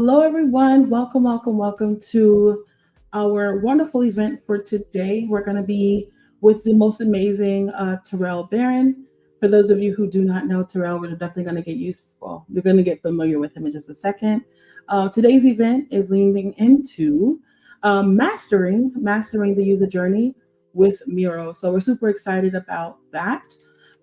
Hello, everyone. Welcome, welcome, welcome to our wonderful event for today. We're going to be with the most amazing Tirelle Barron. For those of you who do not know Tirelle, we're definitely going to get used. Well, you're going to get familiar with him in just a second. Today's event is leaning into mastering the user journey with Miro. So we're super excited about that.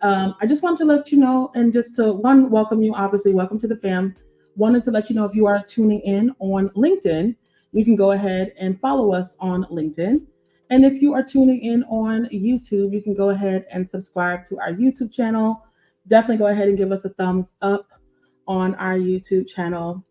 I just want to let you know, and just to one welcome you, obviously, welcome to the fam. Wanted to let you know if you are tuning in on LinkedIn, you can go ahead and follow us on LinkedIn. And if you are tuning in on YouTube, you can go ahead and subscribe to our YouTube channel. Definitely go ahead and give us a thumbs up on our YouTube channel.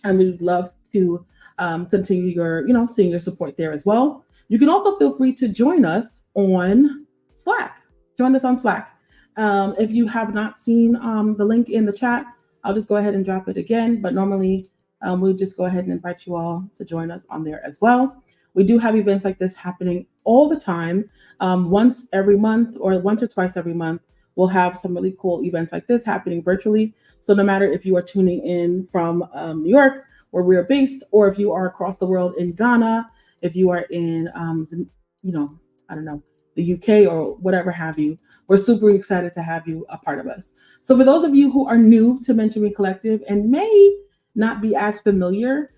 And we'd love to continue your, seeing your support there as well. You can also feel free to join us on Slack. Join us on Slack. If you have not seen the link in the chat, I'll just go ahead and drop it again. But normally, we'll just go ahead and invite you all to join us on there as well. We do have events like this happening all the time. Once every month or once or twice every month, we'll have some really cool events like this happening virtually. So no matter if you are tuning in from New York, where we're based, or if you are across the world in Ghana, if you are in, I don't know, the UK or whatever have you, we're super excited to have you a part of us. So for those of you who are new to Mentoring Collective and may not be as familiar,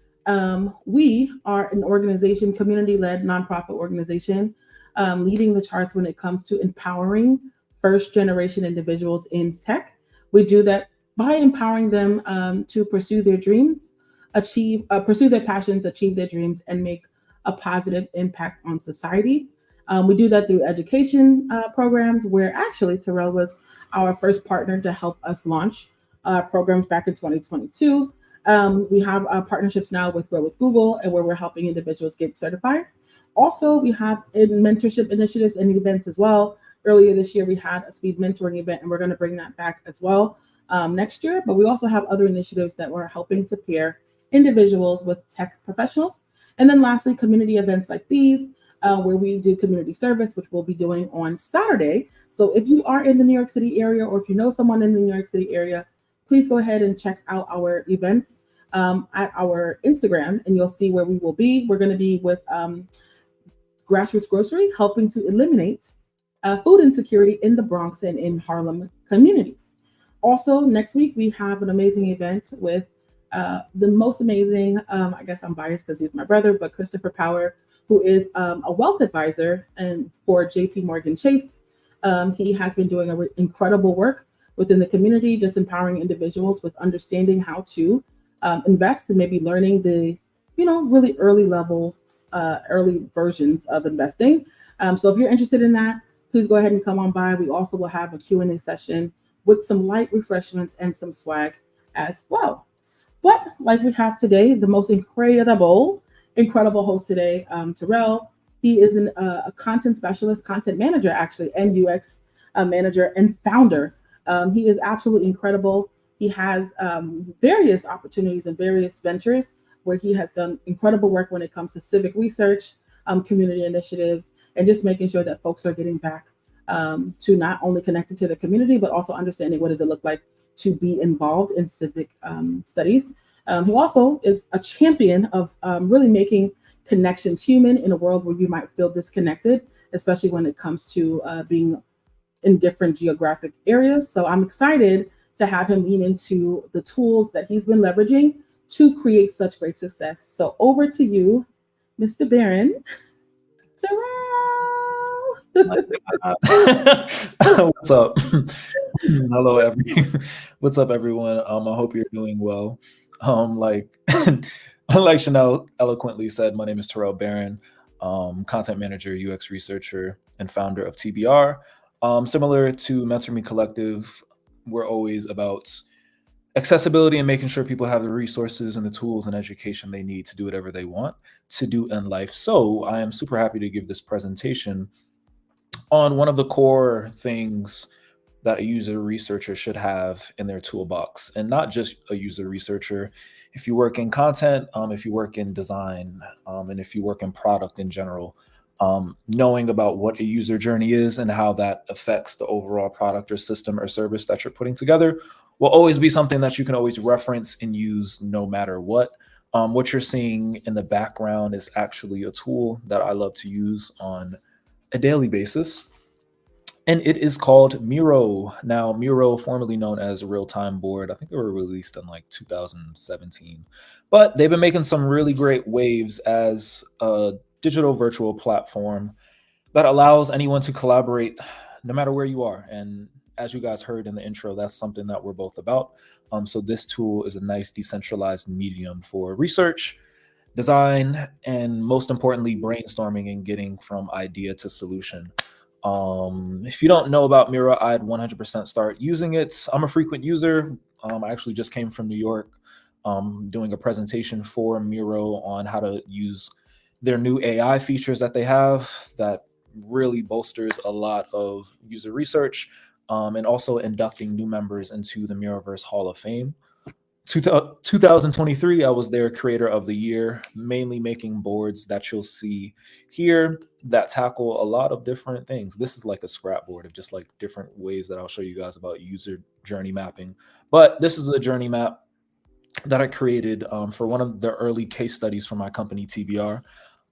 we are an organization, community-led nonprofit organization, leading the charts when it comes to empowering first-generation individuals in tech. We do that by empowering them to pursue their dreams, pursue their passions, achieve their dreams, and make a positive impact on society. We do that through education programs, where actually Tirelle was our first partner to help us launch programs back in 2022. We have partnerships now with Grow with Google, and where we're helping individuals get certified. Also, we have mentorship initiatives and events as well. Earlier this year, we had a speed mentoring event, and we're going to bring that back as well next year. But we also have other initiatives that we're helping to pair individuals with tech professionals. And then lastly, community events like these, where we do community service, which we'll be doing on Saturday. So if you are in the New York City area, or if you know someone in the New York City area, please go ahead and check out our events at our Instagram, and you'll see where we will be. We're going to be with Grassroots Grocery, helping to eliminate food insecurity in the Bronx and in Harlem communities. Also, next week, we have an amazing event with the most amazing, I guess I'm biased because he's my brother, but Christopher Power, who is a wealth advisor and for JP Morgan Chase. He has been doing incredible work within the community, just empowering individuals with understanding how to invest and maybe learning the, really early levels, early versions of investing. So if you're interested in that, please go ahead and come on by. We also will have a Q&A session with some light refreshments and some swag as well. But like we have today, the most incredible host today, Tirelle. He is a content specialist, content manager, actually, and UX manager and founder. He is absolutely incredible. He has various opportunities and various ventures where he has done incredible work when it comes to civic research, community initiatives, and just making sure that folks are getting back to not only connected to the community, but also understanding what does it look like to be involved in civic studies. He also is a champion of really making connections human in a world where you might feel disconnected, especially when it comes to being in different geographic areas. So I'm excited to have him lean into the tools that he's been leveraging to create such great success. So over to you, Mr. Barron. What's up? Hello, what's up, everyone? I hope you're doing well. Like Chanel eloquently said, my name is Tirelle Barron, content manager, UX researcher, and founder of TBR. Similar to Mentoring Collective, we're always about accessibility and making sure people have the resources and the tools and education they need to do whatever they want to do in life. So I am super happy to give this presentation on one of the core things that a user researcher should have in their toolbox, and not just a user researcher. If you work in content, if you work in design, and if you work in product in general, knowing about what a user journey is and how that affects the overall product or system or service that you're putting together will always be something that you can always reference and use no matter what. What you're seeing in the background is actually a tool that I love to use on a daily basis, and it is called Miro. Now, Miro, formerly known as Real Time Board, I think they were released in like 2017, but they've been making some really great waves as a digital virtual platform that allows anyone to collaborate no matter where you are. And as you guys heard in the intro, that's something that we're both about. So this tool is a nice decentralized medium for research, design, and most importantly, brainstorming and getting from idea to solution. If you don't know about Miro, I'd 100% start using it. I'm a frequent user. I actually just came from New York doing a presentation for Miro on how to use their new AI features that they have that really bolsters a lot of user research, and also inducting new members into the Miroverse Hall of Fame. 2023, I was their creator of the year, mainly making boards that you'll see here that tackle a lot of different things. This is like a scrap board of just like different ways that I'll show you guys about user journey mapping. But this is a journey map that I created for one of the early case studies for my company, TBR.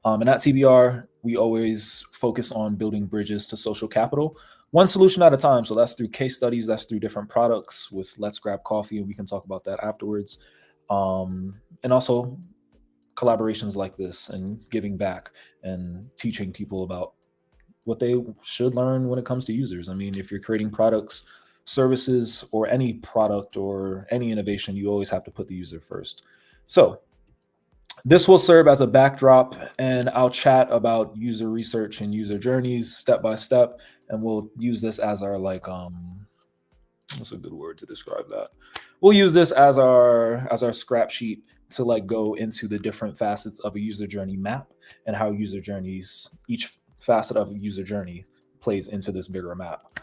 And at TBR, we always focus on building bridges to social capital, one solution at a time. So that's through case studies, that's through different products with Let's Grab Coffee, and we can talk about that afterwards. And also collaborations like this and giving back and teaching people about what they should learn when it comes to users. I mean, if you're creating products, services, or any product or any innovation, you always have to put the user first. So this will serve as a backdrop, and I'll chat about user research and user journeys step by step, and we'll use this as our what's a good word to describe that? We'll use this as our scrap sheet to like go into the different facets of a user journey map and how user journeys, each facet of a user journey plays into this bigger map.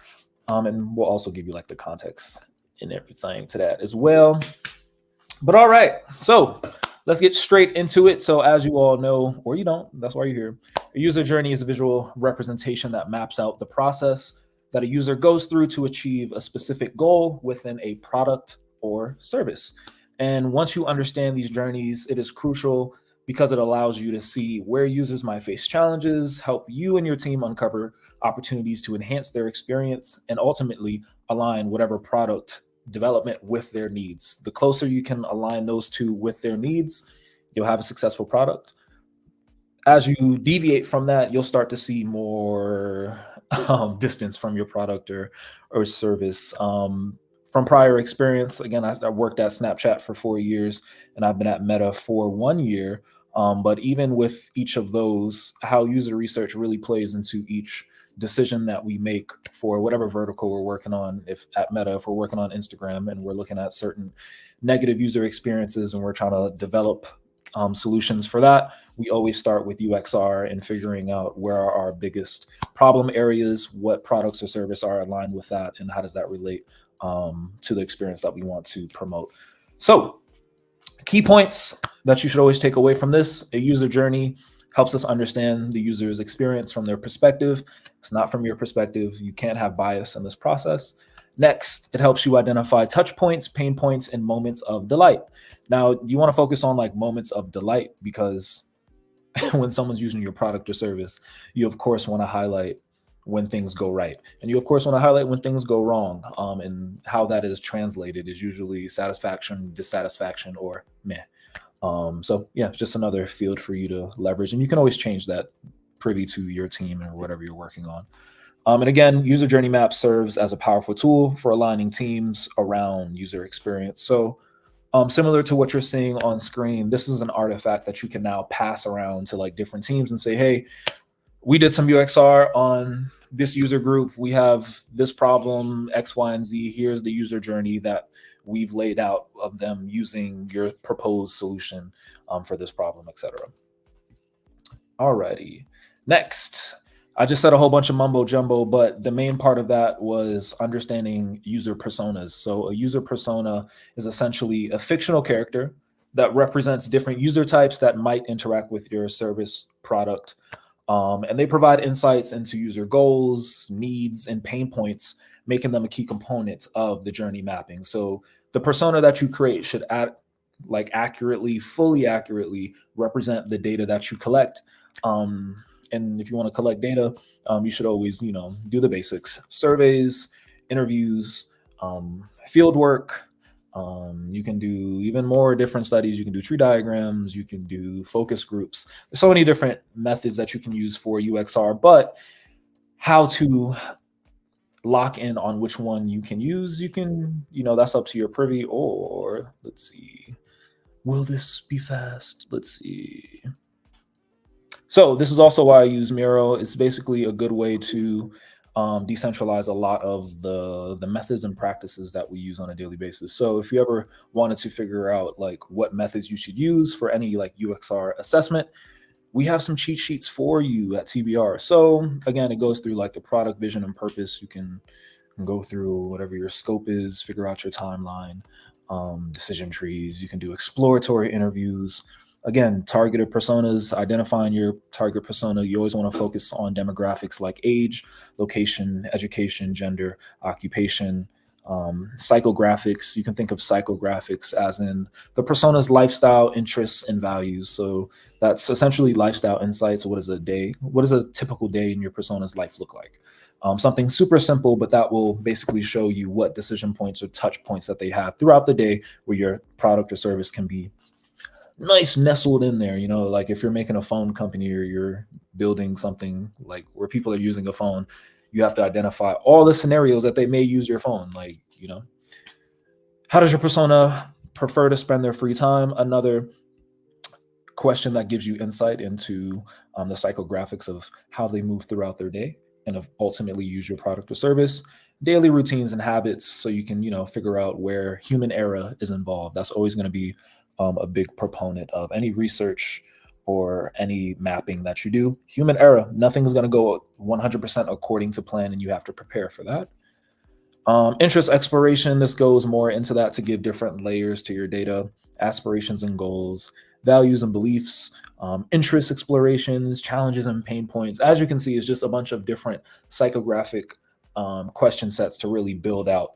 And we'll also give you like the context and everything to that as well. But all right, so let's get straight into it. So as you all know, or you don't, that's why you're here. A user journey is a visual representation that maps out the process that a user goes through to achieve a specific goal within a product or service. And once you understand these journeys, it is crucial because it allows you to see where users might face challenges, help you and your team uncover opportunities to enhance their experience, and ultimately align whatever product development with their needs. The closer you can align those two with their needs, you'll have a successful product. As you deviate from that, you'll start to see more distance from your product or service. From prior experience, again, I worked at Snapchat for 4 years, and I've been at Meta for 1 year. But even with each of those, how user research really plays into each decision that we make for whatever vertical we're working on. If at Meta, if we're working on Instagram and we're looking at certain negative user experiences and we're trying to develop solutions for that, we always start with UXR and figuring out where are our biggest problem areas, what products or service are aligned with that, and how does that relate to the experience that we want to promote. So key points that you should always take away from this: a user journey helps us understand the user's experience from their perspective. It's not from your perspective. You can't have bias in this process. Next, it helps you identify touch points, pain points, and moments of delight. Now, you want to focus on like moments of delight because when someone's using your product or service, you of course want to highlight when things go right. And you of course want to highlight when things go wrong. And how that is translated is usually satisfaction, dissatisfaction, or meh. So yeah, it's just another field for you to leverage, and you can always change that privy to your team or whatever you're working on. And again, user journey map serves as a powerful tool for aligning teams around user experience. So similar to what you're seeing on screen, this is an artifact that you can now pass around to like different teams and say, hey, we did some UXR on this user group. We have this problem, X, Y, and Z. Here's the user journey that we've laid out of them using your proposed solution for this problem, etc. Alrighty. Next, I just said a whole bunch of mumbo jumbo, but the main part of that was understanding user personas. So a user persona is essentially a fictional character that represents different user types that might interact with your service product. And they provide insights into user goals, needs, and pain points, making them a key component of the journey mapping. So the persona that you create should like fully accurately represent the data that you collect. And if you want to collect data, you should always, do the basics: surveys, interviews, field work. You can do even more different studies. You can do tree diagrams. You can do focus groups. There's so many different methods that you can use for UXR, but how to lock in on which one you can use, that's up to your privy. Or let's see, will this be fast? Let's see. So this is also why I use Miro. It's basically a good way to decentralize a lot of the methods and practices that we use on a daily basis. So if you ever wanted to figure out like what methods you should use for any like UXR assessment, we have some cheat sheets for you at TBR. So again, it goes through like the product vision and purpose. You can go through whatever your scope is, figure out your timeline, decision trees. You can do exploratory interviews. Again, targeted personas, identifying your target persona. You always want to focus on demographics like age, location, education, gender, occupation. Psychographics, you can think of psychographics as in the persona's lifestyle, interests, and values. So that's essentially lifestyle insights. What is a typical day in your persona's life look like? Something super simple, but that will basically show you what decision points or touch points that they have throughout the day where your product or service can be nice nestled in there. Like if you're making a phone company or you're building something like where people are using a phone, you have to identify all the scenarios that they may use your phone. Like, how does your persona prefer to spend their free time? Another question that gives you insight into the psychographics of how they move throughout their day and ultimately use your product or service. Daily routines and habits, so you can, figure out where human error is involved. That's always going to be a big proponent of any research or any mapping that you do. Human error, nothing is going to go 100% according to plan, and you have to prepare for that. Interest exploration, this goes more into that to give different layers to your data. Aspirations and goals, values and beliefs, interest explorations, challenges and pain points. As you can see, it's just a bunch of different psychographic question sets to really build out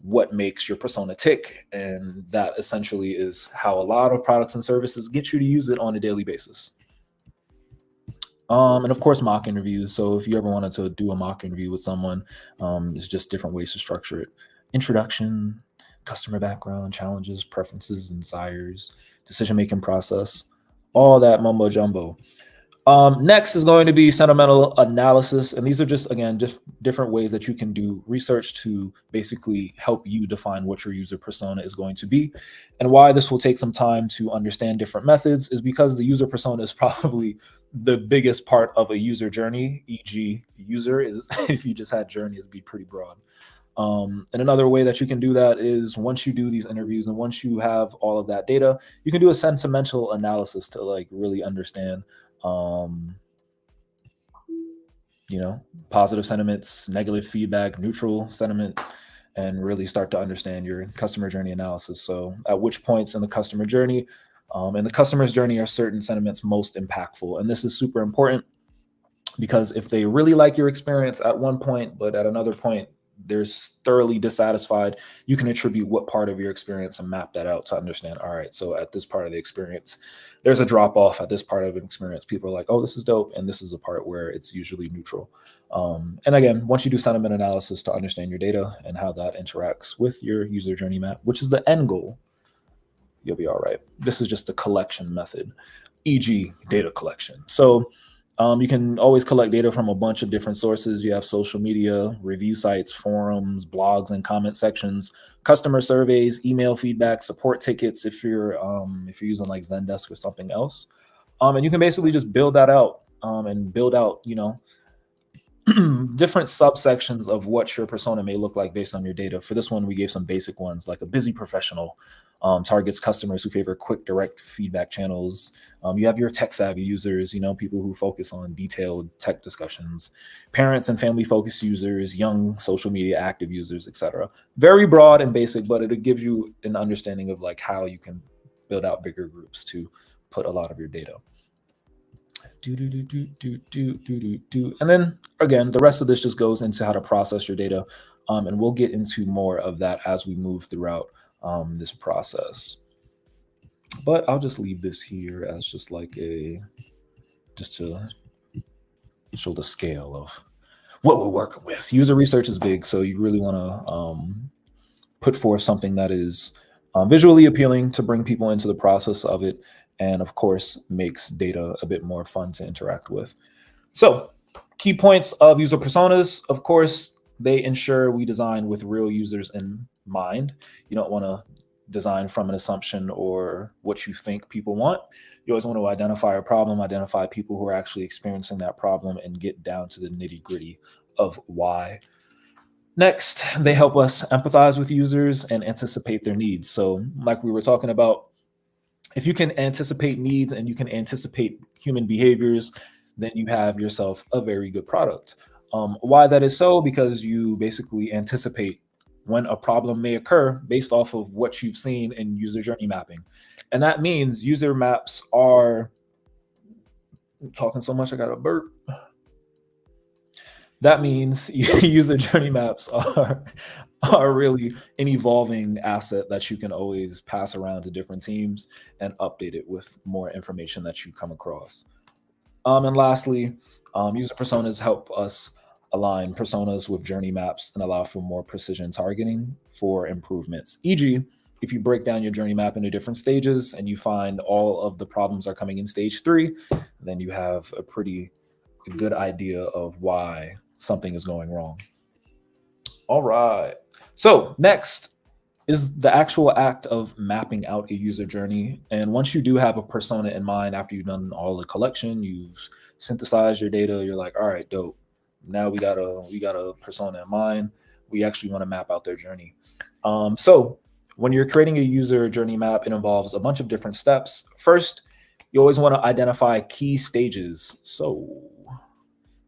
what makes your persona tick. And that essentially is how a lot of products and services get you to use it on a daily basis. And of course, mock interviews. So if you ever wanted to do a mock interview with someone, there's just different ways to structure it. Introduction, customer background, challenges, preferences, and desires, decision-making process, all that mumbo jumbo. Next is going to be sentimental analysis. And these are just different ways that you can do research to basically help you define what your user persona is going to be. And why this will take some time to understand different methods is because the user persona is probably the biggest part of a user journey, e.g. user is, if you just had journey, it'd be pretty broad. And another way that you can do that is once you do these interviews and once you have all of that data, you can do a sentimental analysis to like really understand positive sentiments, negative feedback, neutral sentiment, and really start to understand your customer journey analysis. So at which points in the customer journey, in the customer's journey are certain sentiments most impactful. And this is super important because if they really like your experience at one point, but at another point, they're thoroughly dissatisfied, you can attribute what part of your experience and map that out to understand, all right, so at this part of the experience, there's a drop off. At this part of an experience, people are like, oh, this is dope. And this is a part where it's usually neutral. And again, once you do sentiment analysis to understand your data and how that interacts with your user journey map, which is the end goal, you'll be all right. This is just a collection method, e.g. data collection. So you can always collect data from a bunch of different sources. You have social media, review sites, forums, blogs, and comment sections, customer surveys, email feedback, support tickets if you're using like Zendesk or something else. And you can basically just build that out and build out, different subsections of what your persona may look like based on your data. For this one, we gave some basic ones like a busy professional, targets customers who favor quick, direct feedback channels. You have your tech-savvy users, people who focus on detailed tech discussions, parents and family-focused users, young social media active users, etc. Very broad and basic, but it gives you an understanding of like how you can build out bigger groups to put a lot of your data. And then again, the rest of this just goes into how to process your data. And we'll get into more of that as we move throughout this process. But I'll just leave this here as just just to show the scale of what we're working with. User research is big, so you really want to put forth something that is visually appealing to bring people into the process of it, and of course makes data a bit more fun to interact with. So key points of user personas, of course, they ensure we design with real users in mind. You don't want to design from an assumption or what you think people want. You always want to identify a problem, identify people who are actually experiencing that problem, and get down to the nitty gritty of why. Next, they help us empathize with users and anticipate their needs. So, like we were talking about, if you can anticipate needs and you can anticipate human behaviors, then you have yourself a very good product. Why that is so? Because you basically anticipate when a problem may occur based off of what you've seen in user journey mapping. And that means user maps are, I'm talking so much, I got a burp. That means user journey maps are really an evolving asset that you can always pass around to different teams and update it with more information that you come across. And lastly, user personas help us align personas with journey maps and allow for more precision targeting for improvements. E.g., if you break down your journey map into different stages and you find all of the problems are coming in stage 3, then you have a pretty good idea of why something is going wrong. All right. So next is the actual act of mapping out a user journey. And once you do have a persona in mind, after you've done all the collection, you've synthesized your data, you're like, all right, dope. Now we got a persona in mind. We actually want to map out their journey. So when you're creating a user journey map, it involves a bunch of different steps. First, you always want to identify key stages. So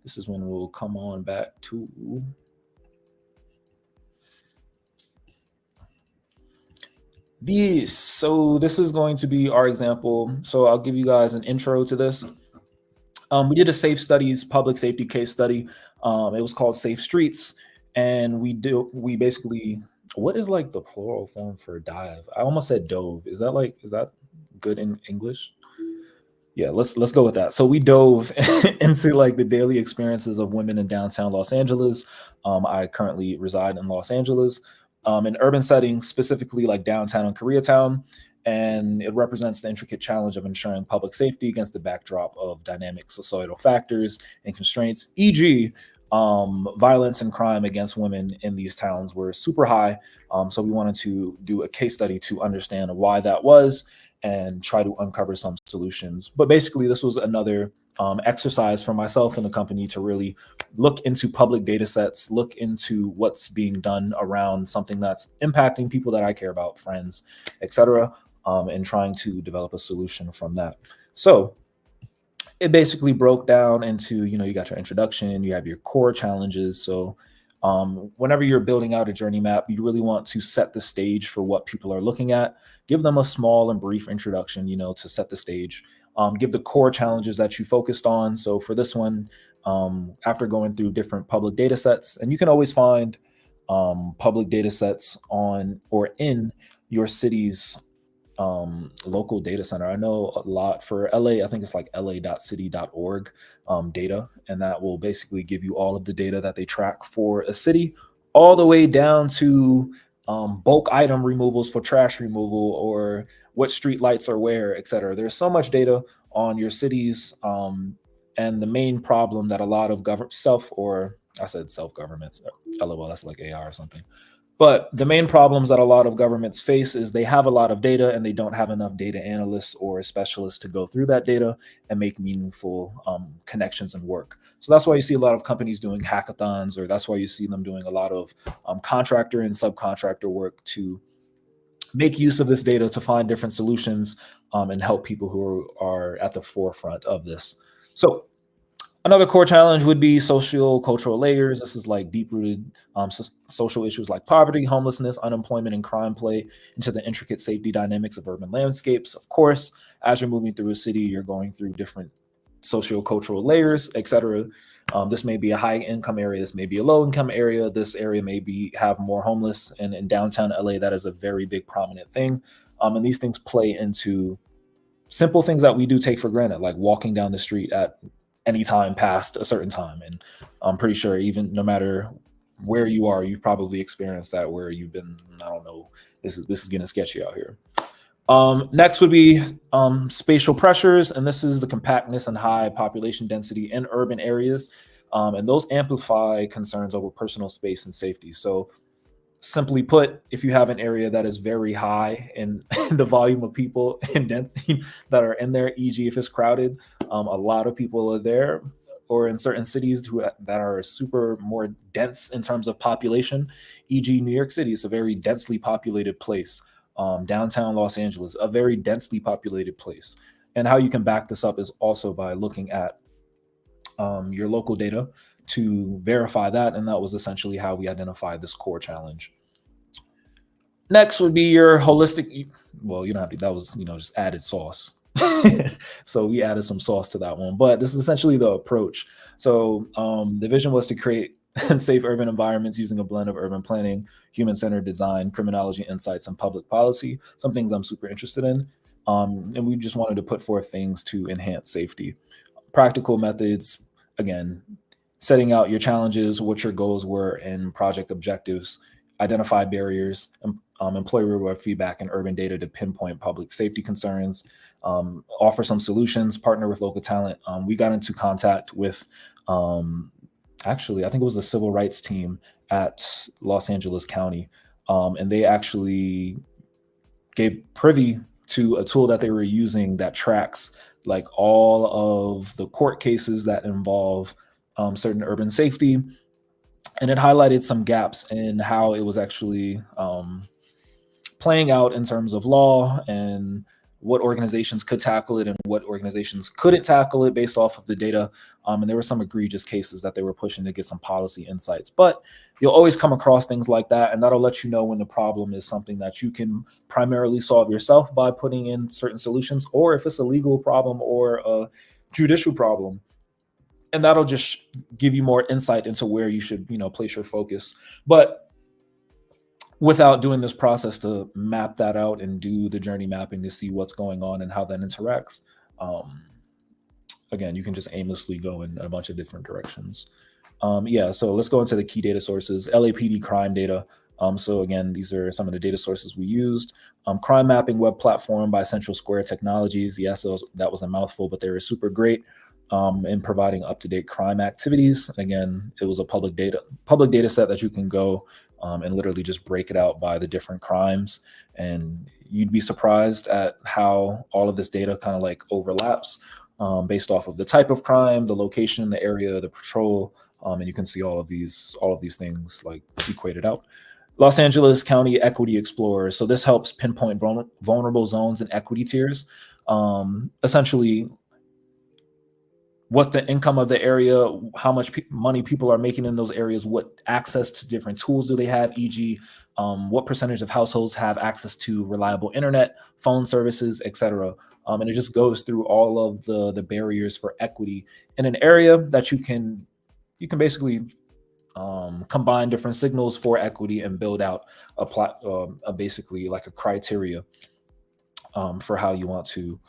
this is when we'll come on back to these. So this is going to be our example. So I'll give you guys an intro to this. We did a safe studies, public safety case study. It was called Safe Streets. And we basically, what is like the plural form for dive? I almost said dove. Is that good in English? Yeah, let's go with that. So we dove into like the daily experiences of women in downtown Los Angeles. I currently reside in Los Angeles, in urban settings, specifically like downtown and Koreatown, and it represents the intricate challenge of ensuring public safety against the backdrop of dynamic societal factors and constraints, e.g., violence and crime against women in these towns were super high. So we wanted to do a case study to understand why that was and try to uncover some solutions. But basically, this was another exercise for myself and the company to really look into public data sets, look into what's being done around something that's impacting people that I care about, friends, etc., and trying to develop a solution from that. So it basically broke down into, you got your introduction, you have your core challenges. So whenever you're building out a journey map, you really want to set the stage for what people are looking at, give them a small and brief introduction, to set the stage, give the core challenges that you focused on. So for this one, after going through different public data sets, and you can always find public data sets on or in your city's local data center. I know a lot for LA, I think it's like la.city.org data, and that will basically give you all of the data that they track for a city, all the way down to bulk item removals for trash removal or what street lights are where, etc. There's so much data on your cities, and the main problem that a lot of self-governments, LOL, that's like AI or something. But the main problems that a lot of governments face is they have a lot of data and they don't have enough data analysts or specialists to go through that data and make meaningful connections and work. So that's why you see a lot of companies doing hackathons, or that's why you see them doing a lot of contractor and subcontractor work to make use of this data to find different solutions and help people who are at the forefront of this. So another core challenge would be social cultural layers. This is like deep-rooted social issues like poverty, homelessness, unemployment, and crime play into the intricate safety dynamics of urban landscapes. Of course, as you're moving through a city, you're going through different socio-cultural layers, etc. This may be a high-income area. This may be a low-income area. This area may have more homeless. And in downtown LA, that is a very big prominent thing. And these things play into simple things that we do take for granted, like walking down the street at any time past a certain time. And I'm pretty sure even no matter where you are, you've probably experienced that where you've been, I don't know, this is getting sketchy out here. Next would be spatial pressures, and this is the compactness and high population density in urban areas. And those amplify concerns over personal space and safety. So simply put, if you have an area that is very high in the volume of people and density that are in there, e.g. if it's crowded, a lot of people are there, or in certain cities that are super more dense in terms of population, e.g. New York City is a very densely populated place. Downtown Los Angeles, a very densely populated place. And how you can back this up is also by looking at your local data to verify that. And that was essentially how we identified this core challenge. Next would be your holistic, well, you don't have to, that was, just added sauce. So we added some sauce to that one, but this is essentially the approach. So the vision was to create safe urban environments using a blend of urban planning, human-centered design, criminology insights, and public policy, some things I'm super interested in. And we just wanted to put forth things to enhance safety. Practical methods, again, setting out your challenges, what your goals were, and project objectives, identify barriers, employ real-world feedback and urban data to pinpoint public safety concerns, offer some solutions, partner with local talent. We got into contact with, actually, I think it was the civil rights team at Los Angeles County, and they actually gave privy to a tool that they were using that tracks like all of the court cases that involve certain urban safety. And it highlighted some gaps in how it was actually playing out in terms of law and what organizations could tackle it and what organizations couldn't tackle it based off of the data. And there were some egregious cases that they were pushing to get some policy insights. But you'll always come across things like that, and that'll let you know when the problem is something that you can primarily solve yourself by putting in certain solutions, or if it's a legal problem or a judicial problem. And that'll just give you more insight into where you should, place your focus. But without doing this process to map that out and do the journey mapping to see what's going on and how that interacts, again, you can just aimlessly go in a bunch of different directions. So let's go into the key data sources. LAPD crime data. So again, these are some of the data sources we used. Crime mapping web platform by Central Square Technologies. Yes, that was a mouthful, but they were super great in providing up-to-date crime activities. Again, it was a public data set that you can go and literally just break it out by the different crimes. And you'd be surprised at how all of this data kind of like overlaps based off of the type of crime, the location, the area, the patrol. And you can see all of these things like equated out. Los Angeles County Equity Explorer. So this helps pinpoint vulnerable zones and equity tiers. Essentially, what's the income of the area, how much money people are making in those areas, what access to different tools do they have, e.g., what percentage of households have access to reliable internet, phone services, etc. And it just goes through all of the barriers for equity in an area that you can basically combine different signals for equity and build out basically like a criteria for how you want to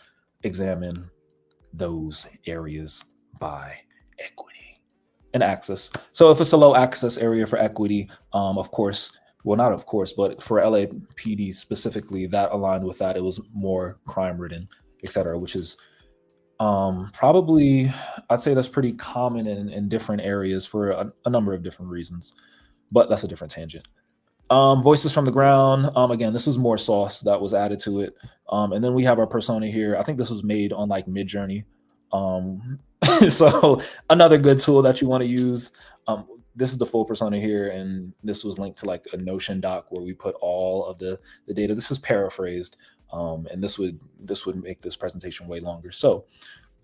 examine those areas by equity and access. So if it's a low access area for equity, of course, well, not of course, but for LAPD specifically, that aligned with that. It was more crime ridden, et cetera, which is probably, I'd say that's pretty common in different areas for a number of different reasons, but that's a different tangent. Voices from the ground. Again, this was more sauce that was added to it. And then we have our persona here. I think this was made on like Midjourney. So another good tool that you want to use. This is the full persona here, and this was linked to like a Notion doc where we put all of the data. This is paraphrased, and this would make this presentation way longer. So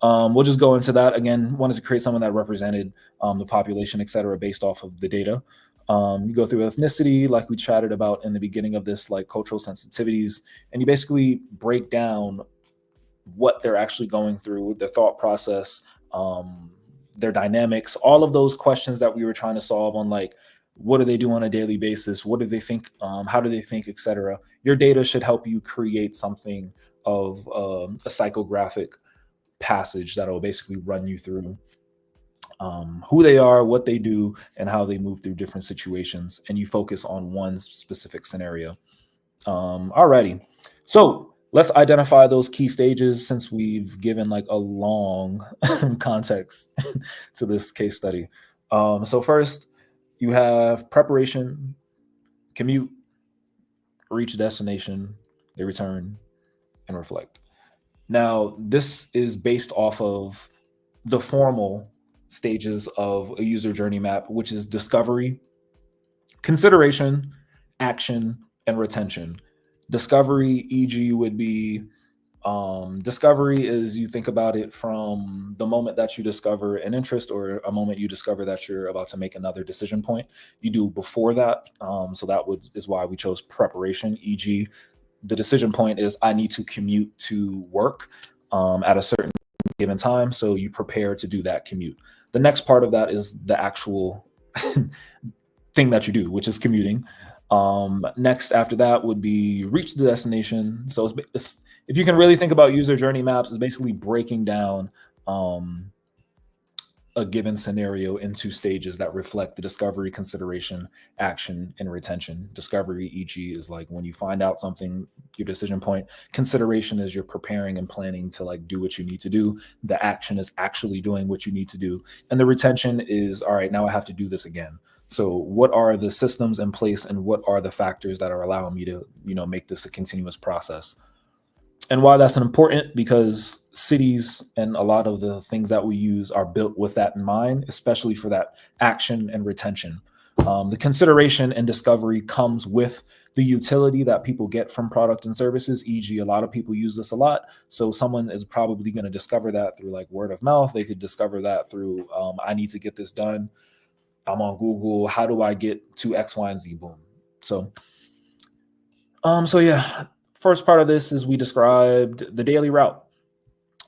we'll just go into that. Again, wanted to create someone that represented the population, et cetera, based off of the data. You go through ethnicity, like we chatted about in the beginning of this, like cultural sensitivities, and you basically break down what they're actually going through, their thought process, their dynamics, all of those questions that we were trying to solve on like What do they do on a daily basis? What do they think? How do they think, etc. Your data should help you create something of a psychographic passage that will basically run you through who they are, what they do, and how they move through different situations. And you focus on one specific scenario. Alrighty. So let's identify those key stages since we've given like a long context to this case study. So first, you have preparation, commute, reach destination, they return, and reflect. Now, this is based off of the formal stages of a user journey map, which is discovery, consideration, action, and retention. Discovery, e.g., would be discovery is you think about it from the moment that you discover an interest or a moment you discover that you're about to make another decision point. You do before that. So that is why we chose preparation, e.g., the decision point is I need to commute to work at a certain given time. So you prepare to do that commute. The next part of that is the actual thing that you do, which is commuting. Next after that would be reach the destination. So it's if you can really think about user journey maps, it's basically breaking down a given scenario into stages that reflect the discovery, consideration, action, and retention. Discovery, e.g., is like when you find out something, your decision point. Consideration is you're preparing and planning to like do what you need to do. The action is actually doing what you need to do. And the retention is, all right, now I have to do this again. So what are the systems in place and what are the factors that are allowing me to, make this a continuous process? And why that's important, because cities and a lot of the things that we use are built with that in mind, especially for that action and retention. The consideration and discovery comes with the utility that people get from product and services, e.g. a lot of people use this a lot. So someone is probably going to discover that through like word of mouth. They could discover that through, I need to get this done. I'm on Google. How do I get to X, Y, and Z? Boom. So yeah. First part of this is we described the daily route.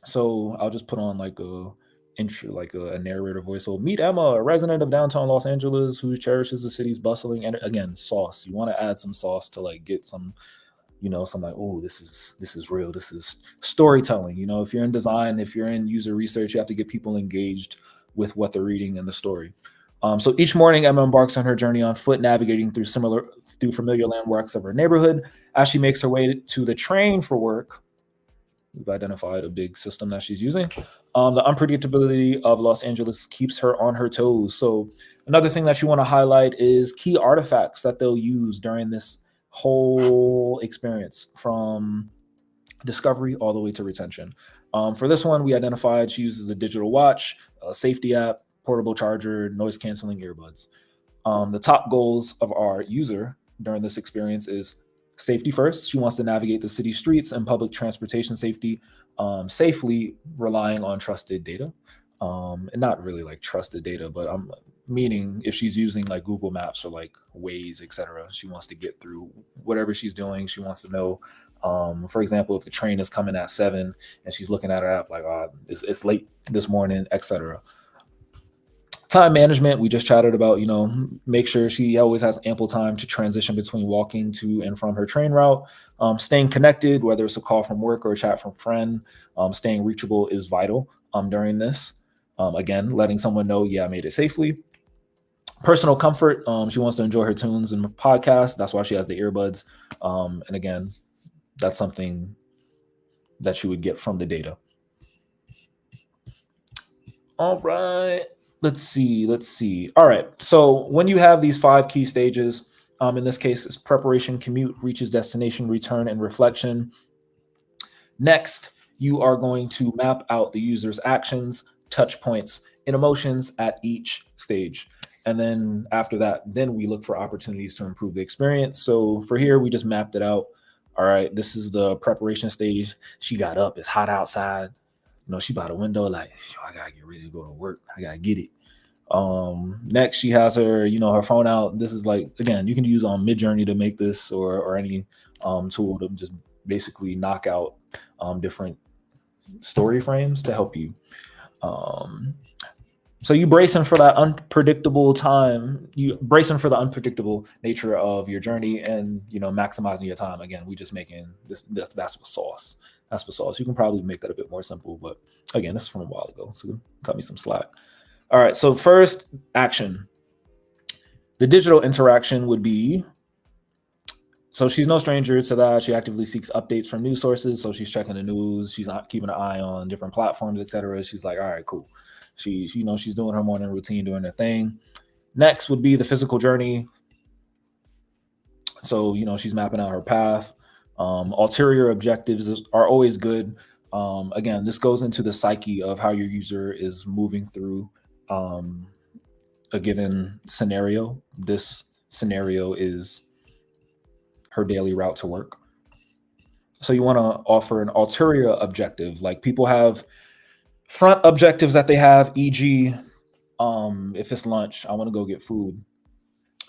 So I'll just put on like a intro, like a narrator voice. So meet Emma, a resident of downtown Los Angeles who cherishes the city's bustling, and again, sauce. You want to add some sauce to like get some, some like, oh, this is real. This is storytelling. If you're in design, if you're in user research, you have to get people engaged with what they're reading in the story. So each morning, Emma embarks on her journey on foot, navigating through familiar landmarks of her neighborhood. As she makes her way to the train for work, we've identified a big system that she's using. The unpredictability of Los Angeles keeps her on her toes. So another thing that you want to highlight is key artifacts that they'll use during this whole experience, from discovery all the way to retention. For this one, we identified she uses a digital watch, a safety app, portable charger, noise canceling earbuds. The top goals of our user during this experience is safety first. She wants to navigate the city streets and public transportation safely, relying on trusted data. And not really like trusted data, but meaning if she's using like Google Maps or like Waze, etc., she wants to get through whatever she's doing. She wants to know, for example, if the train is coming at 7 and she's looking at her app like, it's late this morning, etc. Time management, we just chatted about, make sure she always has ample time to transition between walking to and from her train route. Staying connected, whether it's a call from work or a chat from a friend, staying reachable is vital during this. Again, letting someone know, yeah, I made it safely. Personal comfort, she wants to enjoy her tunes and podcasts. That's why she has the earbuds. And again, that's something that you would get from the data. All right. Let's see. All right. So when you have these 5 key stages, in this case, it's preparation, commute, reaches destination, return, and reflection. Next, you are going to map out the user's actions, touch points, and emotions at each stage. And then after that, then we look for opportunities to improve the experience. So for here, we just mapped it out. All right, this is the preparation stage. She got up. It's hot outside. She by the window like, I gotta get ready to go to work. I gotta get it. Next, she has her, her phone out. This is like, again, you can use on Midjourney to make this or any tool to just basically knock out different story frames to help you. So you bracing for that unpredictable time, you bracing for the unpredictable nature of your journey, and maximizing your time. Again, we just making that's what sauce. That's what sauce. You can probably make that a bit more simple, but again, this is from a while ago, so cut me some slack. All right, so first action. The digital interaction would be, so she's no stranger to that. She actively seeks updates from news sources. So she's checking the news. She's not keeping an eye on different platforms, etc. She's like, all right, cool. She's doing her morning routine, doing her thing. Next would be the physical journey. So, she's mapping out her path. Ulterior objectives are always good. Again, this goes into the psyche of how your user is moving through a given scenario. This scenario is her daily route to work. So you want to offer an ulterior objective. Like, people have front objectives that they have, e.g., if it's lunch, I want to go get food.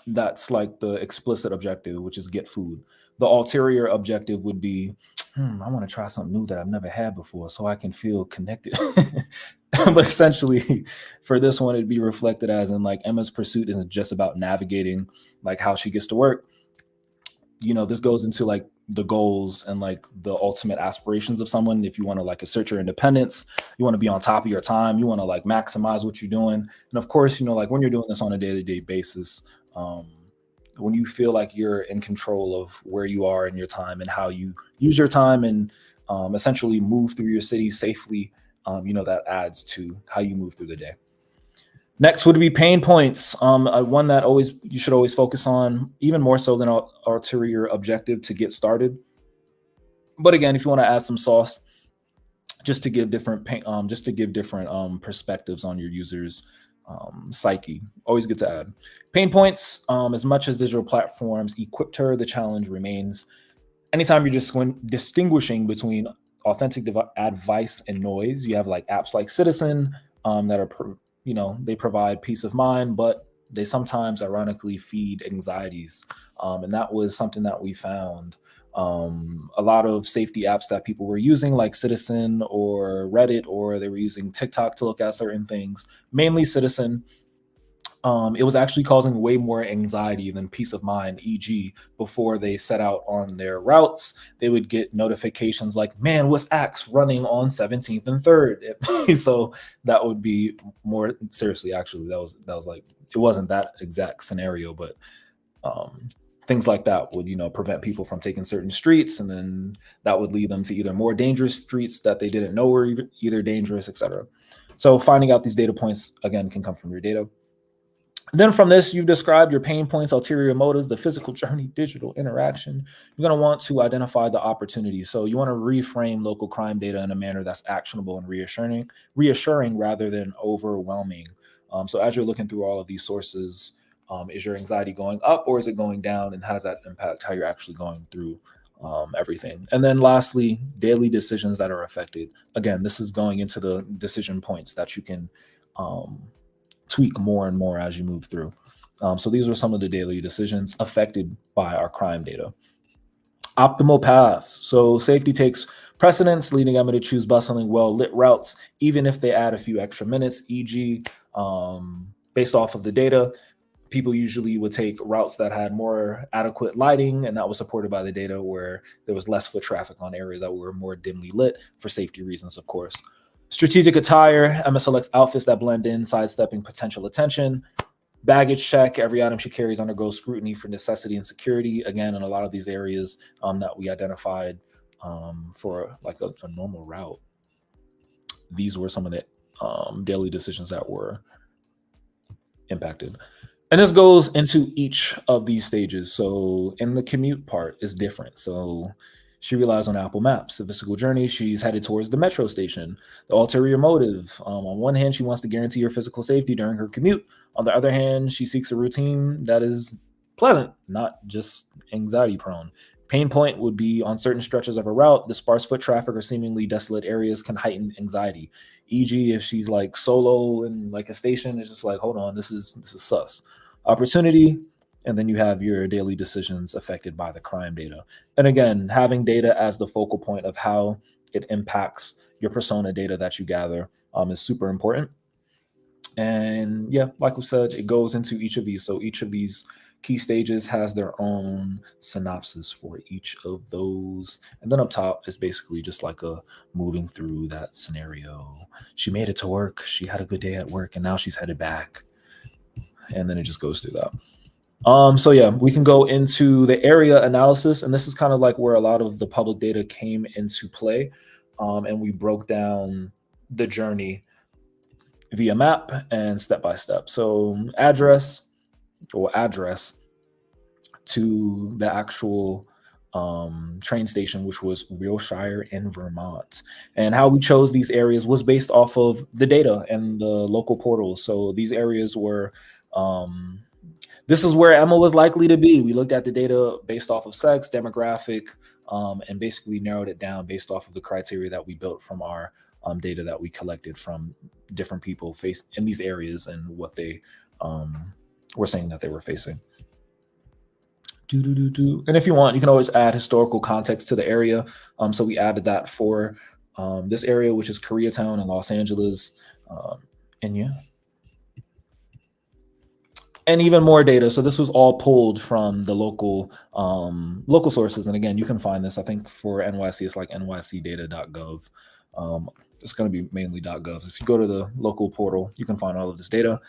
That's like the explicit objective, which is get food. The ulterior objective would be, I want to try something new that I've never had before so I can feel connected. But essentially, for this one, it'd be reflected as in, like, Emma's pursuit isn't just about navigating like how she gets to work. This goes into like the goals and like the ultimate aspirations of someone. If you want to like assert your independence, you want to be on top of your time, you want to like maximize what you're doing. And of course, like when you're doing this on a day-to-day basis, when you feel like you're in control of where you are in your time and how you use your time and essentially move through your city safely, that adds to how you move through the day. Next would be pain points. One that you should always focus on, even more so than ulterior objective, to get started. But again, if you want to add some sauce, just to give different perspectives on your users' psyche, always good to add. Pain points. As much as digital platforms equipped her, the challenge remains. Anytime you're just distinguishing between authentic advice and noise, you have like apps like Citizen that are they provide peace of mind, but they sometimes ironically feed anxieties. And that was something that we found. A lot of safety apps that people were using, like Citizen or Reddit, or they were using TikTok to look at certain things, mainly Citizen. It was actually causing way more anxiety than peace of mind. E.g., before they set out on their routes, they would get notifications like, man with axe running on 17th and 3rd. So that would be more seriously, actually, that was like, it wasn't that exact scenario, but things like that would, prevent people from taking certain streets. And then that would lead them to either more dangerous streets that they didn't know were either dangerous, etc. So finding out these data points, again, can come from your data. Then from this, you've described your pain points, ulterior motives, the physical journey, digital interaction. You're going to want to identify the opportunities. So you want to reframe local crime data in a manner that's actionable and reassuring rather than overwhelming. So as you're looking through all of these sources, is your anxiety going up or is it going down? And how does that impact how you're actually going through everything? And then lastly, daily decisions that are affected. Again, this is going into the decision points that you can tweak more and more as you move through. So these are some of the daily decisions affected by our crime data. Optimal paths. So safety takes precedence, leading Emma to choose bustling, well-lit routes, even if they add a few extra minutes. E.g., based off of the data, people usually would take routes that had more adequate lighting, and that was supported by the data where there was less foot traffic on areas that were more dimly lit for safety reasons, of course. Strategic attire. Emma selects outfits that blend in, sidestepping potential attention. Baggage check. Every item she carries undergoes scrutiny for necessity and security. Again, in a lot of these areas that we identified for like a normal route, these were some of the daily decisions that were impacted. And this goes into each of these stages. So in the commute part is different. So she relies on Apple Maps. The physical journey, she's headed towards the metro station. The ulterior motive, on one hand, she wants to guarantee her physical safety during her commute. On the other hand, she seeks a routine that is pleasant, not just anxiety prone. Pain point would be on certain stretches of a route, the sparse foot traffic or seemingly desolate areas can heighten anxiety. E.g., if she's like solo in like a station, it's just like, hold on, this is sus. Opportunity. And then you have your daily decisions affected by the crime data. And again, having data as the focal point of how it impacts your persona data that you gather is super important. And yeah, like we said, it goes into each of these. So each of these key stages has their own synopsis for each of those. And then up top is basically just like a moving through that scenario. She made it to work. She had a good day at work, and now she's headed back. And then it just goes through that. So yeah, we can go into the area analysis, and this is kind of like where a lot of the public data came into play. And we broke down the journey via map and step by step. So address to the actual train station, which was Wilshire in Vermont. And how we chose these areas was based off of the data and the local portals. So these areas were, this is where Emma was likely to be. We looked at the data based off of sex, demographic, and basically narrowed it down based off of the criteria that we built from our data that we collected from different people faced in these areas and what they were saying that they were facing. And if you want, you can always add historical context to the area. So we added that for this area, which is Koreatown in Los Angeles. And yeah. And even more data. So this was all pulled from the local sources. And again, you can find this, I think for NYC, it's like nycdata.gov. It's going to be mainly .gov. If you go to the local portal, you can find all of this data.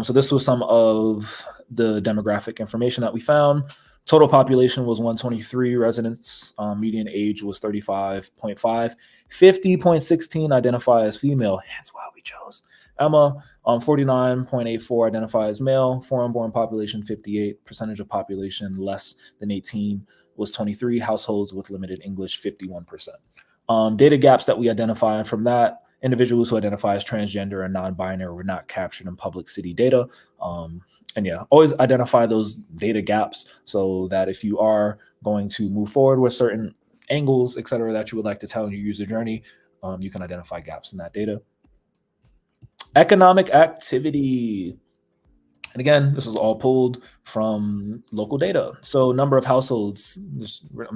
So this was some of the demographic information that we found. Total population was 123 residents. Median age was 35.5. 50.16 identify as female. Hence why we chose Emma. 49.84 identify as male. Foreign-born population 58. Percentage of population less than 18 was 23. Households with limited English 51%. Data gaps that we identified from that: individuals who identify as transgender and non-binary were not captured in public city data. And yeah, always identify those data gaps so that if you are going to move forward with certain angles, et cetera, that you would like to tell in your user journey, you can identify gaps in that data. Economic activity. And again, this is all pulled from local data. So number of households, I'm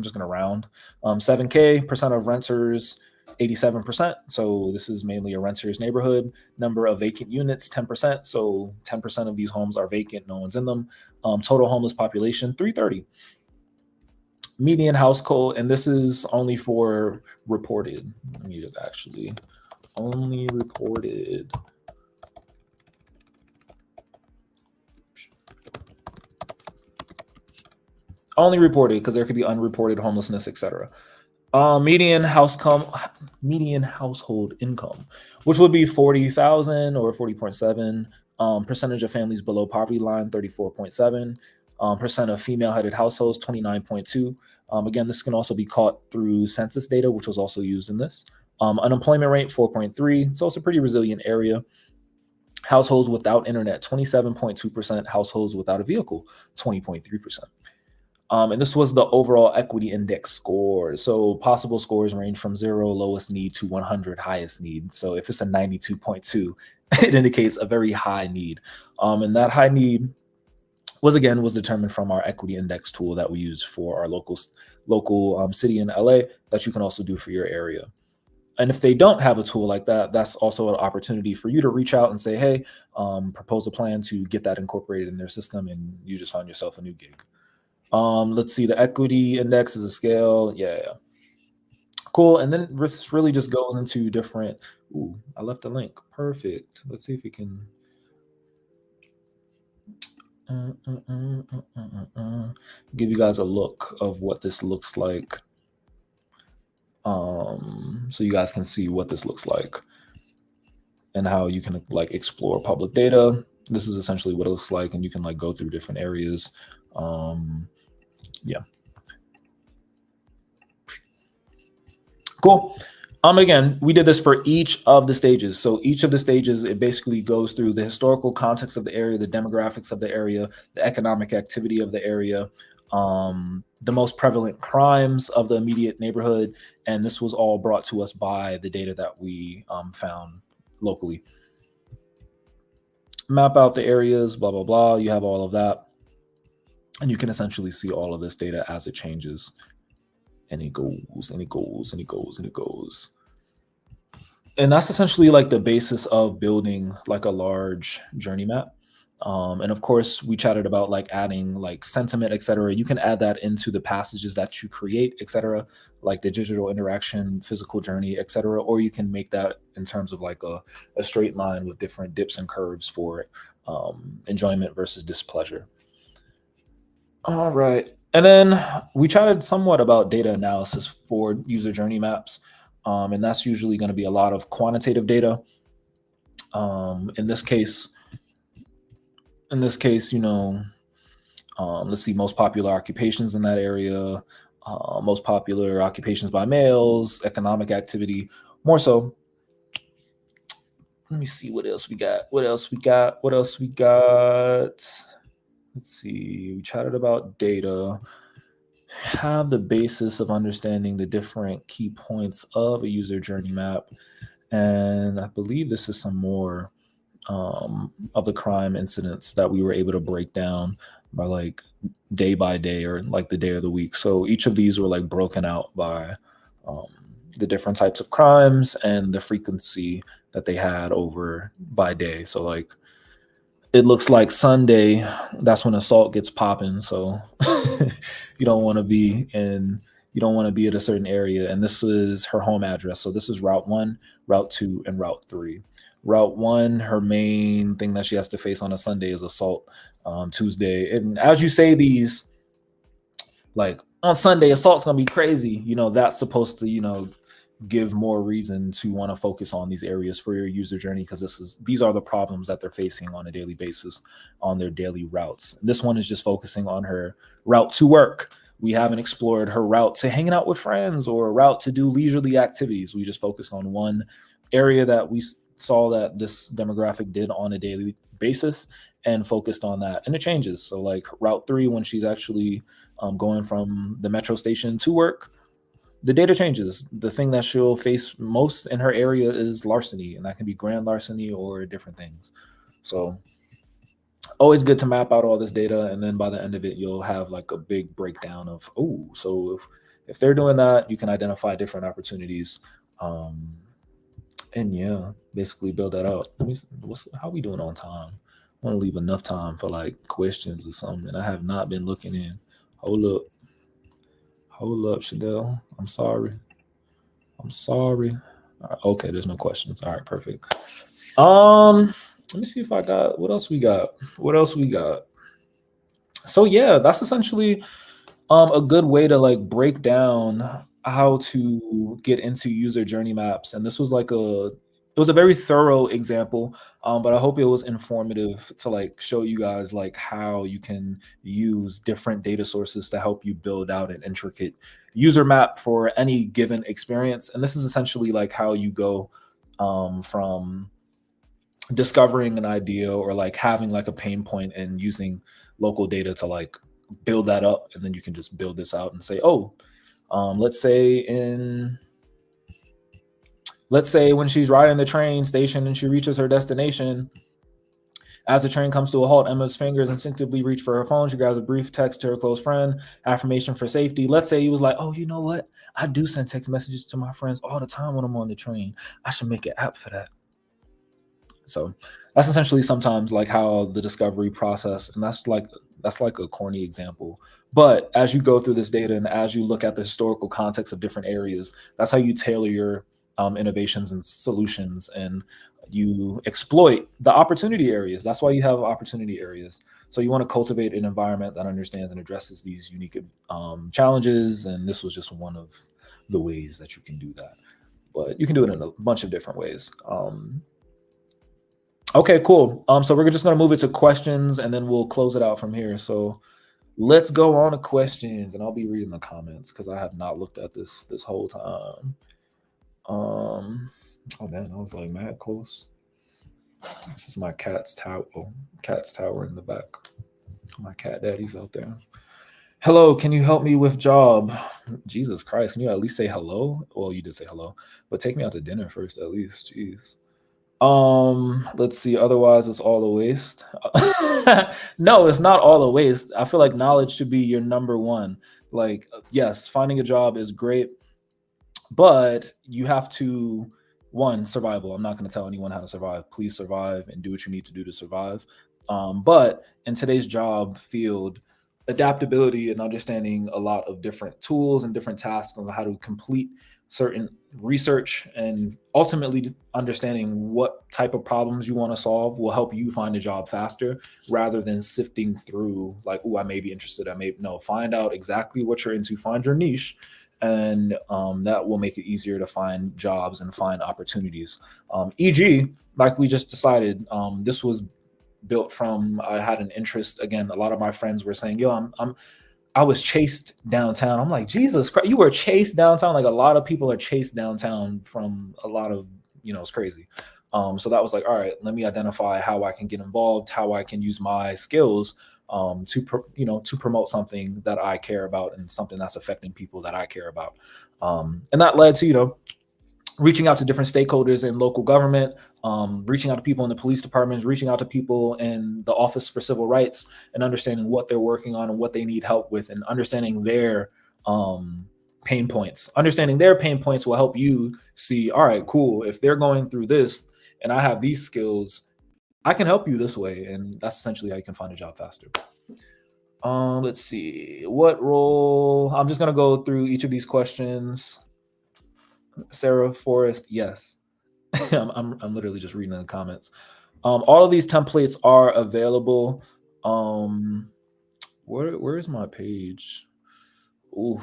just going to round, 7K, percent of renters, 87%. So this is mainly a renter's neighborhood. Number of vacant units, 10%. So 10% of these homes are vacant. No one's in them. Total homeless population, 330. Median household, and this is only for reported. Let me just actually only reported. Only reported, because there could be unreported homelessness, etc. Median household income, which would be 40,000 or 40.7. Percentage of families below poverty line, 34.7. Percent of female-headed households, 29.2. Again, this can also be caught through census data, which was also used in this. Unemployment rate, 4.3. It's also a pretty resilient area. Households without internet, 27.2%. Households without a vehicle, 20.3%. And this was the overall equity index score. So possible scores range from 0, lowest need, to 100, highest need. So if it's a 92.2, it indicates a very high need. And that high need was determined from our equity index tool that we use for our local city in LA that you can also do for your area. And if they don't have a tool like that, that's also an opportunity for you to reach out and say, hey, propose a plan to get that incorporated in their system, and you just found yourself a new gig. Let's see, the equity index is a scale. Yeah. Cool. And then this really just goes into different. Ooh, I left a link. Perfect. Let's see if we can. Give you guys a look of what this looks like. So you guys can see what this looks like and how you can like explore public data. This is essentially what it looks like, and you can like go through different areas. Yeah. Cool. Again, we did this for each of the stages. So each of the stages, it basically goes through the historical context of the area, the demographics of the area, the economic activity of the area, the most prevalent crimes of the immediate neighborhood. And this was all brought to us by the data that we found locally. Map out the areas, blah, blah, blah. You have all of that. And you can essentially see all of this data as it changes. And it goes, and it goes, and it goes, and it goes. And that's essentially like the basis of building like a large journey map. And of course, we chatted about like adding like sentiment, etc. You can add that into the passages that you create, etc., like the digital interaction, physical journey, etc. Or you can make that in terms of like a straight line with different dips and curves for enjoyment versus displeasure. All right. And then we chatted somewhat about data analysis for user journey maps. And that's usually going to be a lot of quantitative data. In this case, you know, let's see, most popular occupations in that area, most popular occupations by males, economic activity, more so. Let me see what else we got. Let's see, we chatted about data, have the basis of understanding the different key points of a user journey map. And I believe this is some more of the crime incidents that we were able to break down by like day by day or like the day of the week. So each of these were like broken out by the different types of crimes and the frequency that they had over by day. So like it looks like Sunday, that's when assault gets popping. So you don't want to be at a certain area. And this is her home address. So this is Route 1, Route 2, and Route 3. Route 1, her main thing that she has to face on a Sunday is assault. Tuesday. And as you say these, like on Sunday, assault's gonna be crazy. You know, that's supposed to, you know, give more reason to want to focus on these areas for your user journey, because these are the problems that they're facing on a daily basis on their daily routes. This one is just focusing on her route to work. We haven't explored her route to hanging out with friends or route to do leisurely activities. We just focused on one area that we saw that this demographic did on a daily basis and focused on that. And it changes. So like Route 3, when she's actually going from the metro station to work, the data changes. The thing that she'll face most in her area is larceny, and that can be grand larceny or different things. So always good to map out all this data, and then by the end of it, you'll have like a big breakdown of, oh, so if they're doing that, you can identify different opportunities. And yeah, basically build that out. How we doing on time? I want to leave enough time for like questions or something. I have not been looking in. Hold up, Shadell. I'm sorry. All right, okay, there's no questions. All right, perfect. Let me see if I got what else we got. So yeah, that's essentially a good way to like break down how to get into user journey maps. And this was like it was a very thorough example, but I hope it was informative to like show you guys like how you can use different data sources to help you build out an intricate user map for any given experience. And this is essentially like how you go from discovering an idea or like having like a pain point and using local data to like build that up, and then you can just build this out and say, oh, let's say when she's riding the train station and she reaches her destination, as the train comes to a halt, Emma's fingers instinctively reach for her phone. She grabs a brief text to her close friend, affirmation for safety. Let's say he was like, oh, you know what? I do send text messages to my friends all the time when I'm on the train. I should make an app for that. So that's essentially sometimes like how the discovery process, and that's like a corny example. But as you go through this data and as you look at the historical context of different areas, that's how you tailor your innovations and solutions, and you exploit the opportunity areas. That's why you have opportunity areas. So you want to cultivate an environment that understands and addresses these unique challenges. And this was just one of the ways that you can do that. But you can do it in a bunch of different ways. Okay, cool. So we're just going to move it to questions, and then we'll close it out from here. So let's go on to questions, and I'll be reading the comments because I have not looked at this whole time. Oh man, I was like mad close. This is my cat's tower. Oh, cat's tower in the back. My cat daddy's out there. Hello, can you help me with job? Jesus Christ, can you at least say hello? Well, you did say hello, but take me out to dinner first, at least. Jeez. Let's see. Otherwise, it's all a waste. No, it's not all a waste. I feel like knowledge should be your number one. Like, yes, finding a job is great, but you have to one, survival. I'm not going to tell anyone how to survive. Please survive and do what you need to do to survive. But in today's job field, adaptability and understanding a lot of different tools and different tasks on how to complete certain research and ultimately understanding what type of problems you want to solve will help you find a job faster rather than sifting through like, oh, I may be interested. I may no, find out exactly what you're into, find your niche, and that will make it easier to find jobs and find opportunities. E.g., like we just decided, this was built from I had an interest. Again, a lot of my friends were saying, "Yo, I was chased downtown." I'm like, Jesus Christ, you were chased downtown. Like a lot of people are chased downtown from a lot of, it's crazy. So that was like, all right, let me identify how I can get involved, how I can use my skills to promote something that I care about and something that's affecting people that I care about. And that led to, reaching out to different stakeholders in local government, reaching out to people in the police departments, reaching out to people in the Office for Civil Rights, and understanding what they're working on and what they need help with, and understanding their pain points. Understanding their pain points will help you see, all right, cool, if they're going through this and I have these skills, I can help you this way. And that's essentially how you can find a job faster. Let's see, what role? I'm just going to go through each of these questions. Sarah Forrest, yes. I'm literally just reading in the comments. All of these templates are available. Where is my page? Ooh,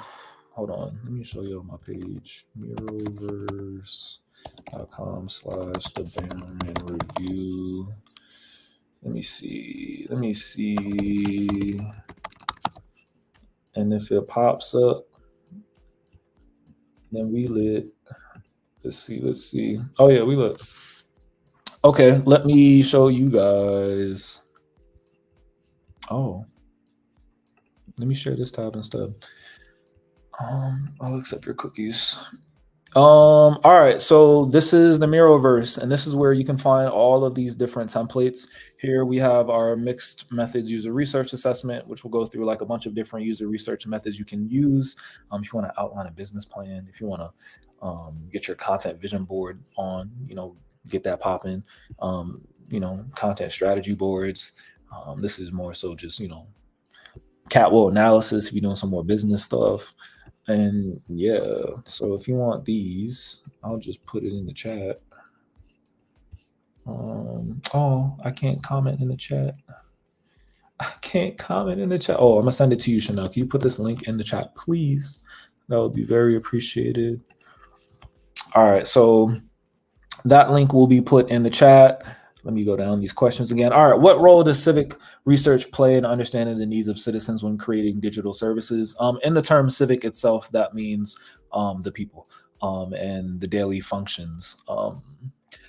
hold on. Let me show you my page. Miroverse.com/the Barron review. Let me see. And if it pops up, then we lit. Let's see. Oh yeah, we lit. Okay, let me show you guys. Oh, let me share this tab instead. I'll accept your cookies. All right, so this is the Miroverse, and this is where you can find all of these different templates. Here we have our mixed methods user research assessment, which will go through like a bunch of different user research methods you can use. If you want to outline a business plan, if you want to get your content vision board on, get that popping, content strategy boards. This is more so just, catwalk analysis if you're doing some more business stuff. And yeah, so if you want these, I'll just put it in the chat. Oh, I can't comment in the chat. Oh, I'm gonna send it to you, Chanel. Can you put this link in the chat, please? That would be very appreciated. All right, so that link will be put in the chat. Let me go down these questions again. All right, what role does civic research play in understanding the needs of citizens when creating digital services? In the term civic itself, that means the people and the daily functions.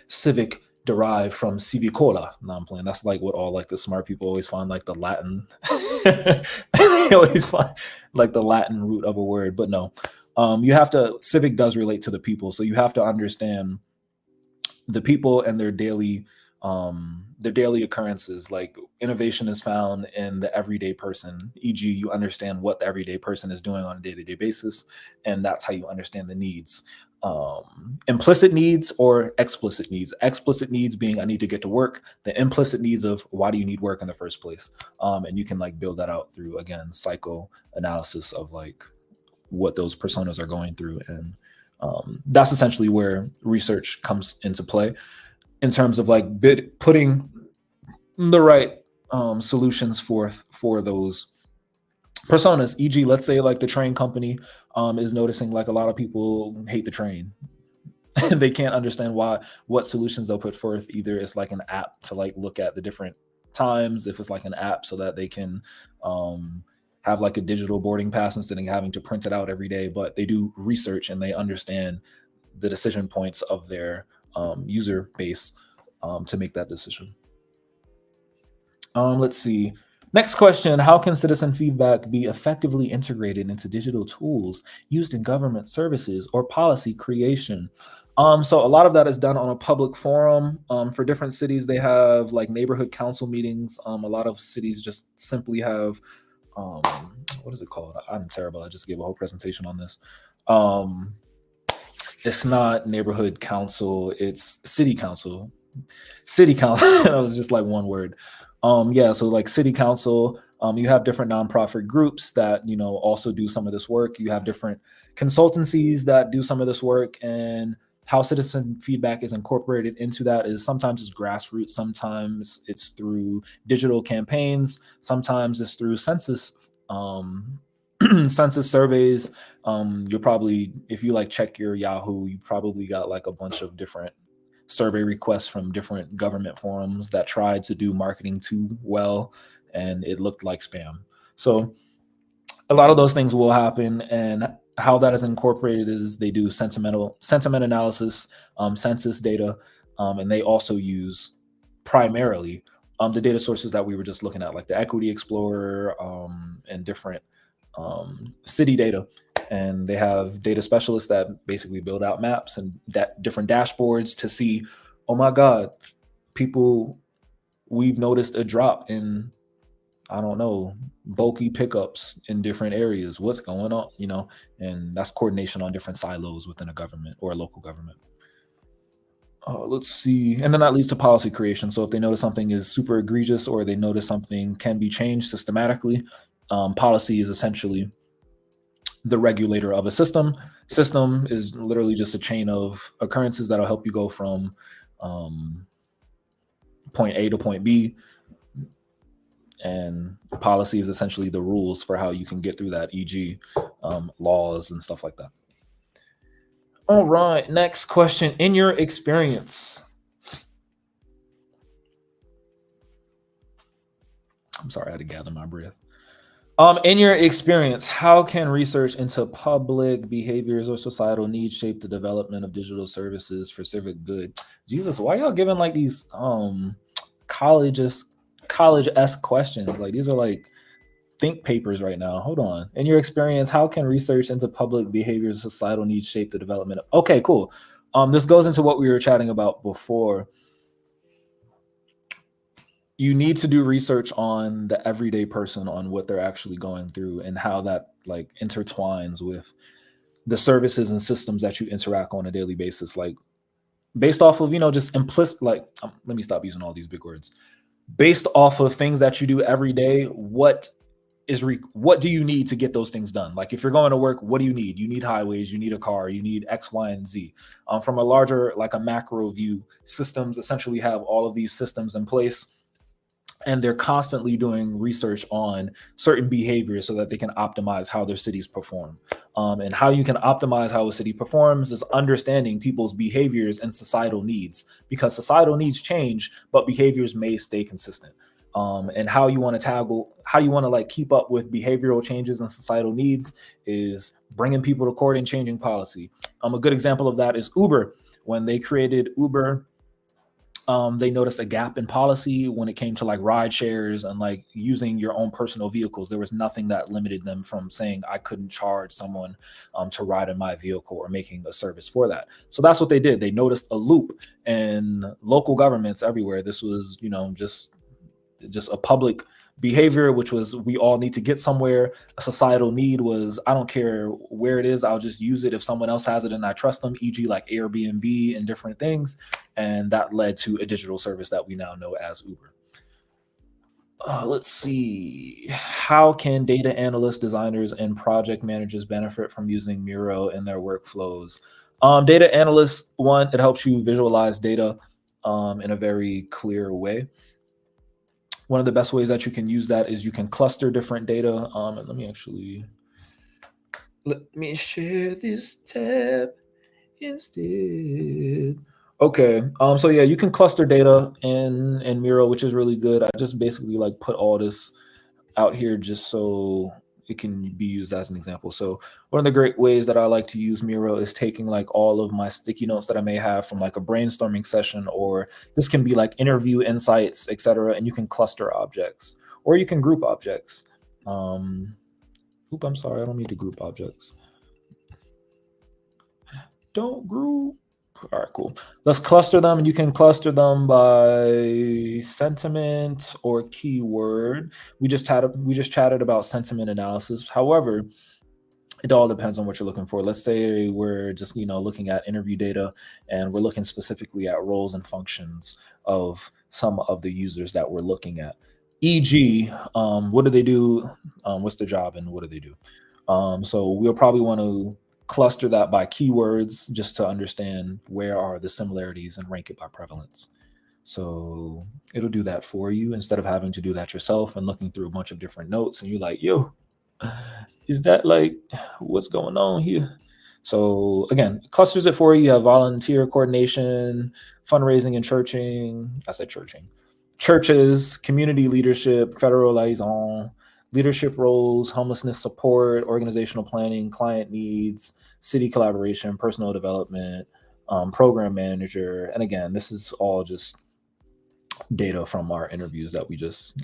Civic derived from civicola. No, I'm playing. That's like what all like the smart people always find, like the Latin. They always find like the Latin root of a word, but no. You have to, civic does relate to the people, so you have to understand the people and their daily occurrences. Like innovation is found in the everyday person, e.g. you understand what the everyday person is doing on a day-to-day basis, and that's how you understand the needs. Implicit needs or explicit needs being I need to get to work, the implicit needs of why do you need work in the first place, and you can like build that out through, again, psychoanalysis of like what those personas are going through. And that's essentially where research comes into play in terms of like putting the right solutions forth for those personas. E.g., let's say like the train company is noticing like a lot of people hate the train. They can't understand what solutions they'll put forth. Either it's like an app to like look at the different times, if it's like an app so that they can have like a digital boarding pass instead of having to print it out every day. But they do research and they understand the decision points of their user base to make that decision. Let's see. Next question, how can citizen feedback be effectively integrated into digital tools used in government services or policy creation? So a lot of that is done on a public forum. For different cities, they have like neighborhood council meetings. A lot of cities just simply have, what is it called? I'm terrible. I just gave a whole presentation on this. it's not neighborhood council, it's city council. City council. That was just like one word. Yeah, so like city council, you have different nonprofit groups that also do some of this work. You have different consultancies that do some of this work, and how citizen feedback is incorporated into that is sometimes it's grassroots, sometimes it's through digital campaigns, sometimes it's through census census surveys. You'll probably, if you like check your Yahoo, you probably got like a bunch of different survey requests from different government forums that tried to do marketing too well, and it looked like spam. So a lot of those things will happen, and how that is incorporated is they do sentiment analysis, census data, and they also use primarily the data sources that we were just looking at, like the Equity Explorer, and different city data. And they have data specialists that basically build out maps and different dashboards to see, oh my God, we've noticed a drop in, I don't know, bulky pickups in different areas. What's going on? And that's coordination on different silos within a government or a local government. Let's see. And then that leads to policy creation. So if they notice something is super egregious, or they notice something can be changed systematically, policy is essentially the regulator of a system. System is literally just a chain of occurrences that'll help you go from point A to point B. And policy is essentially the rules for how you can get through that, e.g. Laws and stuff like that. All right, next question. In your experience, I'm sorry, I had to gather my breath. In your experience, how can research into public behaviors or societal needs shape the development of digital services for civic good? Jesus, why y'all giving like these college-esque questions? Like, these are like think papers right now. Hold on. In your experience, how can research into public behaviors or societal needs shape the development of... Okay, cool. This goes into what we were chatting about before. You need to do research on the everyday person, on what they're actually going through, and how that like intertwines with the services and systems that you interact on a daily basis. Like, based off of, just implicit, like, let me stop using all these big words. Based off of things that you do every day, what do you need to get those things done? Like, if you're going to work, what do you need? You need highways, you need a car, you need X, Y, and Z. From a larger, like a macro view, systems essentially have all of these systems in place, and they're constantly doing research on certain behaviors so that they can optimize how their cities perform. And how you can optimize how a city performs is understanding people's behaviors and societal needs, because societal needs change, but behaviors may stay consistent. And how you want to like keep up with behavioral changes and societal needs is bringing people to court and changing policy. A good example of that is Uber. When they created Uber, they noticed a gap in policy when it came to like ride shares and like using your own personal vehicles. There was nothing that limited them from saying I couldn't charge someone to ride in my vehicle or making a service for that. So that's what they did. They noticed a loop in local governments everywhere. This was, just a public behavior, which was we all need to get somewhere. A societal need was I don't care where it is, I'll just use it if someone else has it and I trust them, e.g. like Airbnb and different things. And that led to a digital service that we now know as Uber. Let's see. How can data analysts, designers, and project managers benefit from using Miro in their workflows? Data analysts, one, it helps you visualize data in a very clear way. One of the best ways that you can use that is you can cluster different data. And let me share this tab instead. Okay. So yeah, you can cluster data in Miro, which is really good. I just basically like put all this out here just so it can be used as an example. So one of the great ways that I like to use Miro is taking like all of my sticky notes that I may have from like a brainstorming session, or this can be like interview insights, etc. And you can cluster objects, or you can group objects. I'm sorry, I don't need to group objects. Don't group. All right, cool. Let's cluster them, and you can cluster them by sentiment or keyword. We just chatted about sentiment analysis. However, It all depends on what you're looking for. Let's say we're just, looking at interview data and we're looking specifically at roles and functions of some of the users that we're looking at. E.g., what do they do? What's their job and what do they do? So we'll probably want to cluster that by keywords just to understand where are the similarities and rank it by prevalence. So it'll do that for you instead of having to do that yourself and looking through a bunch of different notes and you're like, yo, is that like what's going on here? So again, clusters it for you. You have volunteer coordination, fundraising and churching. I said churching. Churches, community leadership, federal liaison, leadership roles, homelessness support, organizational planning, client needs, city collaboration, personal development, program manager. And again, this is all just data from our interviews that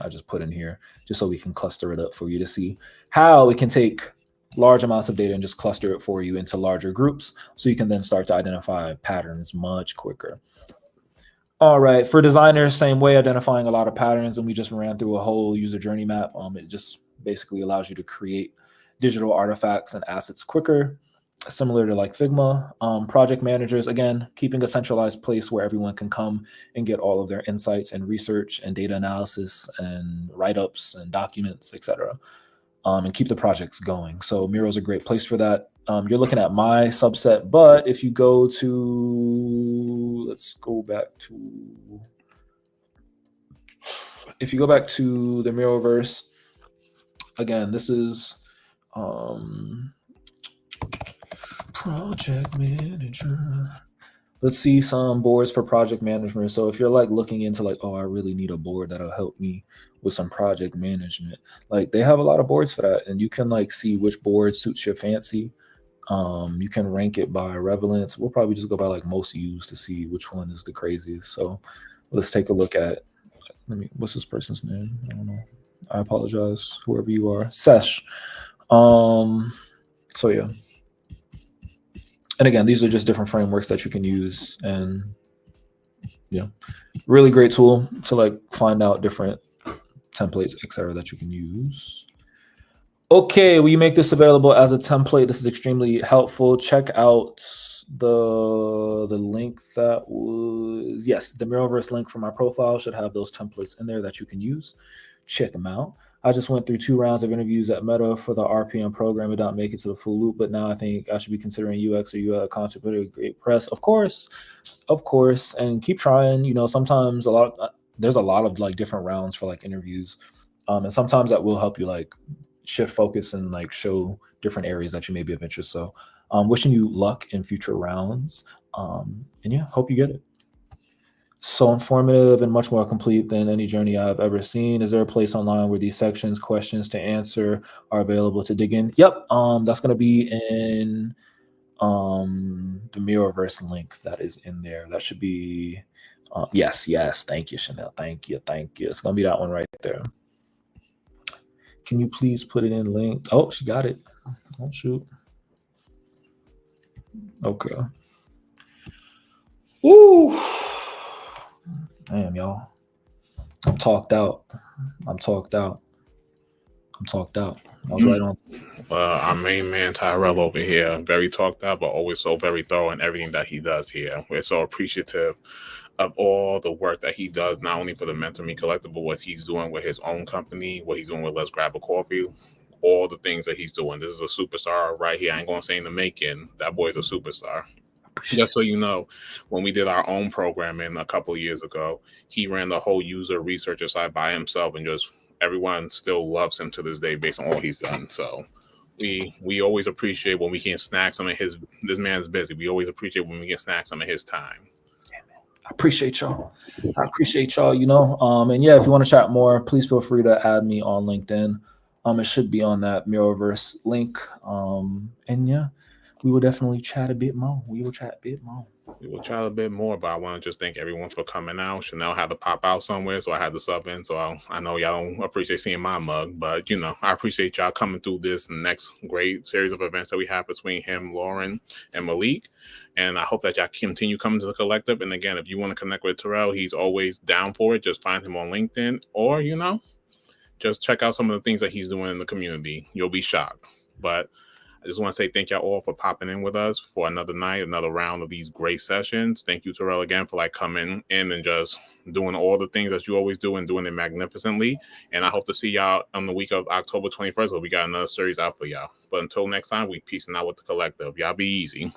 I just put in here just so we can cluster it up for you to see how we can take large amounts of data and just cluster it for you into larger groups so you can then start to identify patterns much quicker. All right, for designers, same way, identifying a lot of patterns, and we just ran through a whole user journey map. It just basically allows you to create digital artifacts and assets quicker, similar to like Figma. Project managers, again, keeping a centralized place where everyone can come and get all of their insights and research and data analysis and write-ups and documents, etc. And keep the projects going. So Miro is a great place for that. You're looking at my subset, but if you go to, let's go back to, if you go back to the Miroverse, again, this is project manager. Let's see some boards for project management. So if you're like looking into like, oh, I really need a board that'll help me with some project management, like they have a lot of boards for that, and you can like see which board suits your fancy. You can rank it by relevance. We'll probably just go by like most used to see which one is the craziest. So let's take a look at, what's this person's name? I don't know. I apologize, whoever you are. Sesh. So yeah. And again, these are just different frameworks that you can use, and yeah, really great tool to like find out different templates, etc., that you can use. Okay, we make this available as a template. This is extremely helpful. Check out the link that was, yes, the Miroverse link for my profile should have those templates in there that you can use. Check them out. I just went through 2 rounds of interviews at Meta for the RPM program and didn't make it to the full loop, but now I think I should be considering UX or UI contributor. Great press, of course, and keep trying. Sometimes there's a lot of like different rounds for like interviews, and sometimes that will help you like shift focus and like show different areas that you may be of interest. So wishing you luck in future rounds, and yeah, hope you get it. So informative and much more complete than any journey I've ever seen. Is there a place online where these sections, questions to answer are available to dig in? Yep. That's going to be in the Miroverse link that is in there. That should be, yes. Thank you, Chanel. Thank you. It's going to be that one right there. Can you please put it in link? Oh, she got it. Oh, shoot. Okay. Ooh. Damn, y'all. I'm talked out. I was right on. Our main man, Tirelle, over here, very talked out, but always so very thorough in everything that he does here. We're so appreciative of all the work that he does, not only for the Mentor Me Collective, but what he's doing with his own company, what he's doing with Let's Grab a Coffee, all the things that he's doing. This is a superstar right here. I ain't going to say in the making. That boy's a superstar. Just so you know, when we did our own programming a couple of years ago, he ran the whole user researcher side by himself, and just everyone still loves him to this day based on all he's done. So we always appreciate when we can snag some of his. This man's busy. We always appreciate when we can snag some of his time. I appreciate y'all. And yeah, if you want to chat more, please feel free to add me on LinkedIn. It should be on that Miroverse link. And yeah, we will definitely chat a bit more. We will chat a bit more, but I want to just thank everyone for coming out. Chanel had to pop out somewhere, so I had to sub in. So I know y'all don't appreciate seeing my mug, but I appreciate y'all coming through this next great series of events that we have between him, Lauren, and Malik. And I hope that y'all continue coming to the collective. And again, if you want to connect with Tirelle, he's always down for it. Just find him on LinkedIn, or just check out some of the things that he's doing in the community. You'll be shocked. But I just want to say thank y'all all for popping in with us for another night, another round of these great sessions. Thank you, Tirelle, again for like coming in and just doing all the things that you always do and doing it magnificently. And I hope to see y'all on the week of October 21st. We got another series out for y'all. But until next time, we peacing out with the collective. Y'all be easy.